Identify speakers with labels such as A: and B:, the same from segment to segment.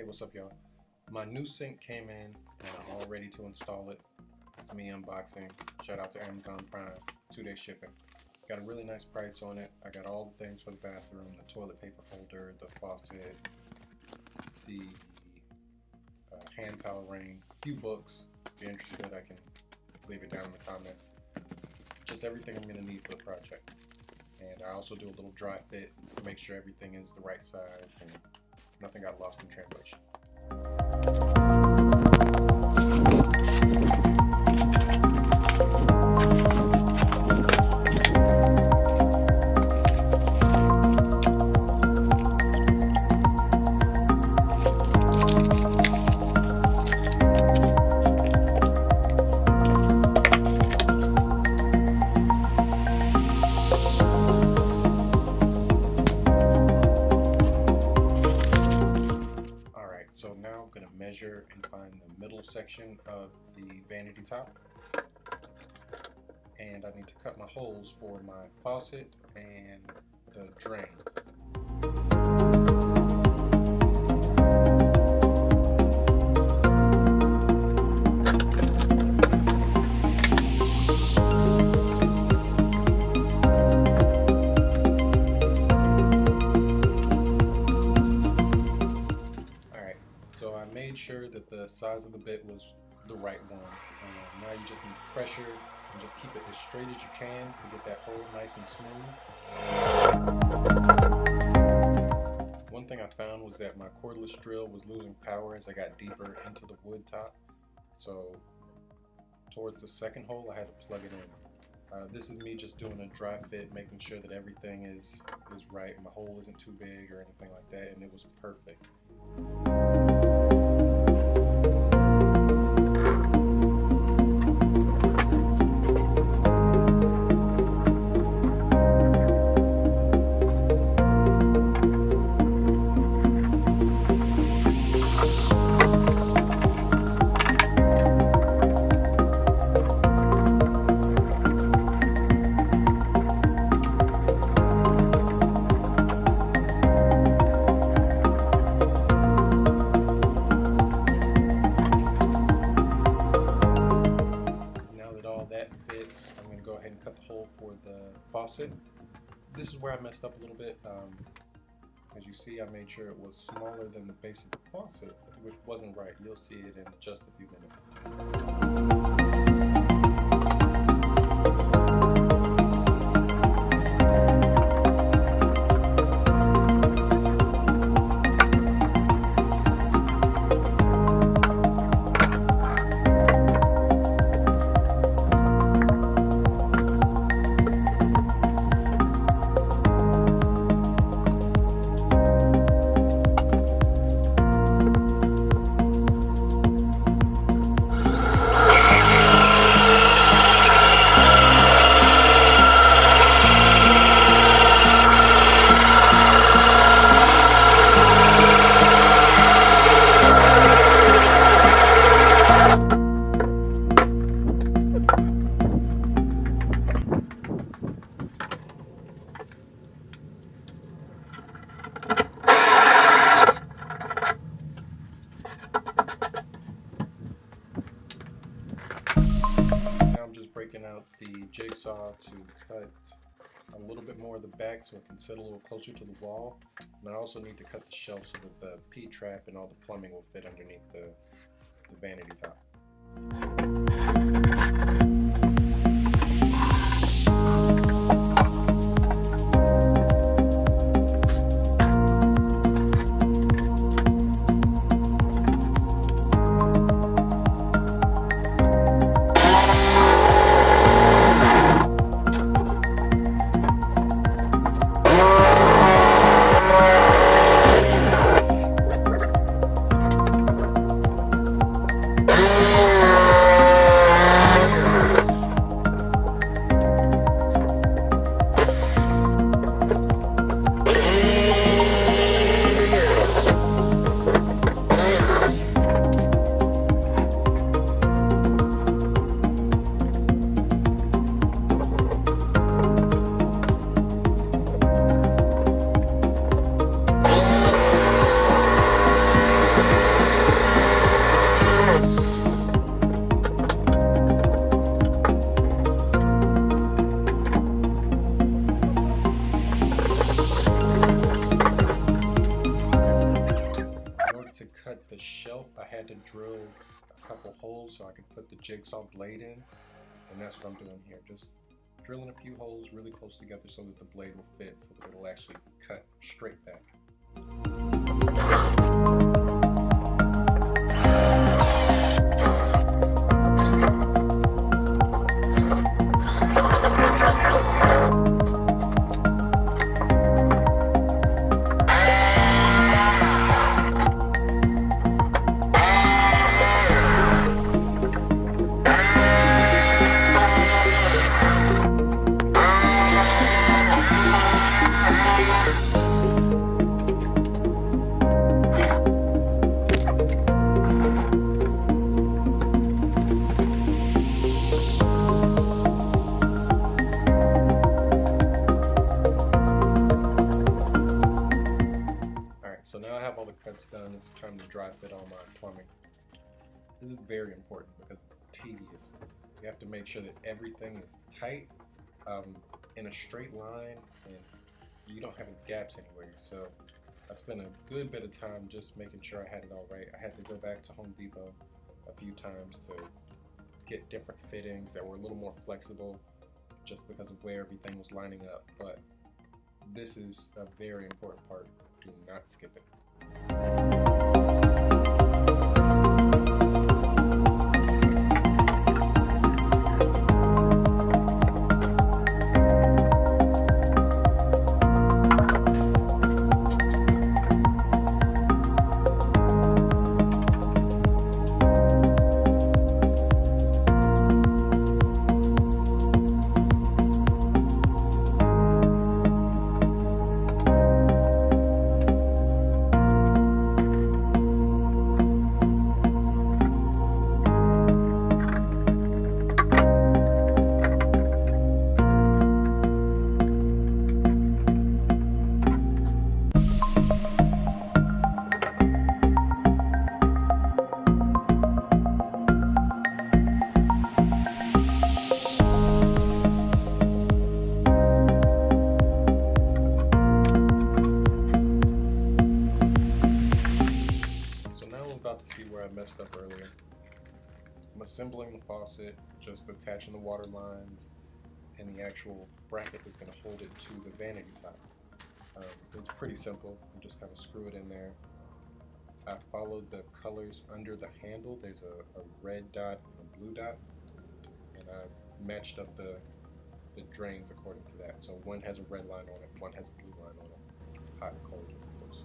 A: Hey, what's up, y'all? My new sink came in and I'm all ready to install it. It's me unboxing. Shout out to Amazon Prime, 2-day shipping. Got a really nice price on it. I got all the things for the bathroom, the toilet paper holder, the faucet, the hand towel ring, a few books. If you're interested, I can leave it down in the comments. Just everything I'm going to need for the project. And I also do a little dry fit to make sure everything is the right size and nothing got lost in translation. So now I'm going to measure and find the middle section of the vanity top, and I need to cut my holes for my faucet and the drain. So I made sure that the size of the bit was the right one. Now you just need pressure and just keep it as straight as you can to get that hole nice and smooth. One thing I found was that my cordless drill was losing power as I got deeper into the wood top. So towards the second hole I had to plug it in. This is me just doing a dry fit, making sure that everything is right. My hole isn't too big or anything like that, and it was perfect. I'm going to go ahead and cut the hole for the faucet. This is where I messed up a little bit. As you see, I made sure it was smaller than the base of the faucet, which wasn't right. You'll see it in just a few minutes. Breaking out the jigsaw to cut a little bit more of the back so it can sit a little closer to the wall. And I also need to cut the shelf so that the P-trap and all the plumbing will fit underneath the vanity top. cut the shelf, I had to drill a couple holes so I could put the jigsaw blade in, and that's what I'm doing here. Just drilling a few holes really close together so that the blade will fit, so that it'll actually cut straight back. So now I have all the cuts done, it's time to dry fit all my plumbing. This is very important because it's tedious. You have to make sure that everything is tight, in a straight line, and you don't have any gaps anywhere. So I spent a good bit of time just making sure I had it all right. I had to go back to Home Depot a few times to get different fittings that were a little more flexible just because of where everything was lining up. But this is a very important part. Do not skip it. To see where I messed up earlier. I'm assembling the faucet, just attaching the water lines and the actual bracket that's going to hold it to the vanity top. It's pretty simple. You just kind of screw it in there. I followed the colors under the handle. There's a red dot and a blue dot, and I matched up the drains according to that. So one has a red line on it, one has a blue line on it. Hot and cold, of course.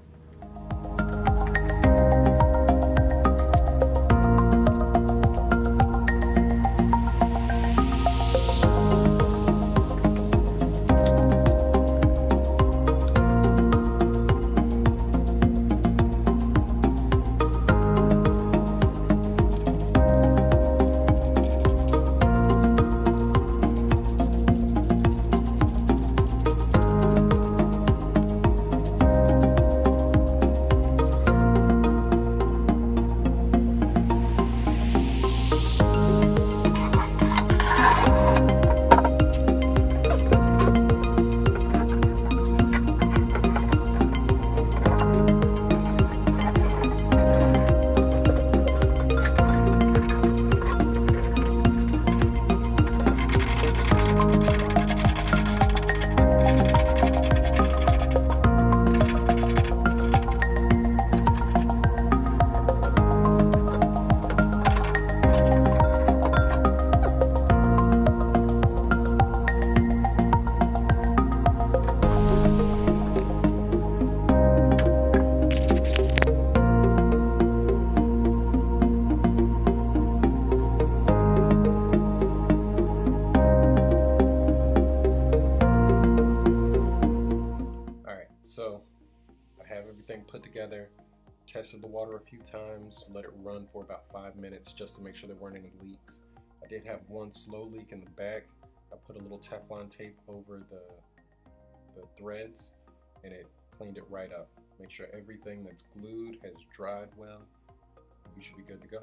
A: Put together, tested the water a few times, let it run for about 5 minutes just to make sure there weren't any leaks. I did have one slow leak in the back. I put a little Teflon tape over the threads and it cleaned it right up. Make sure everything that's glued has dried well. You should be good to go.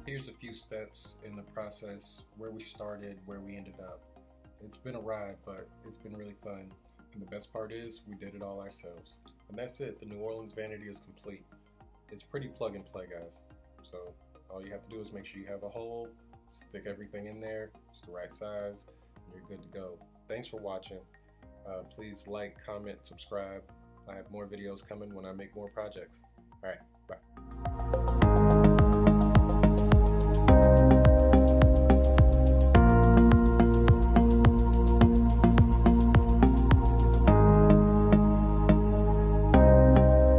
A: Here's a few steps in the process, where we started, where we ended up. It's been a ride, but it's been really fun. And the best part is we did it all ourselves. And that's it. The New Orleans Vanity is complete. It's pretty plug and play, guys. So all you have to do is make sure you have a hole, stick everything in there, it's the right size, and you're good to go. Thanks for watching. Please like, comment, subscribe. I have more videos coming when I make more projects. All right.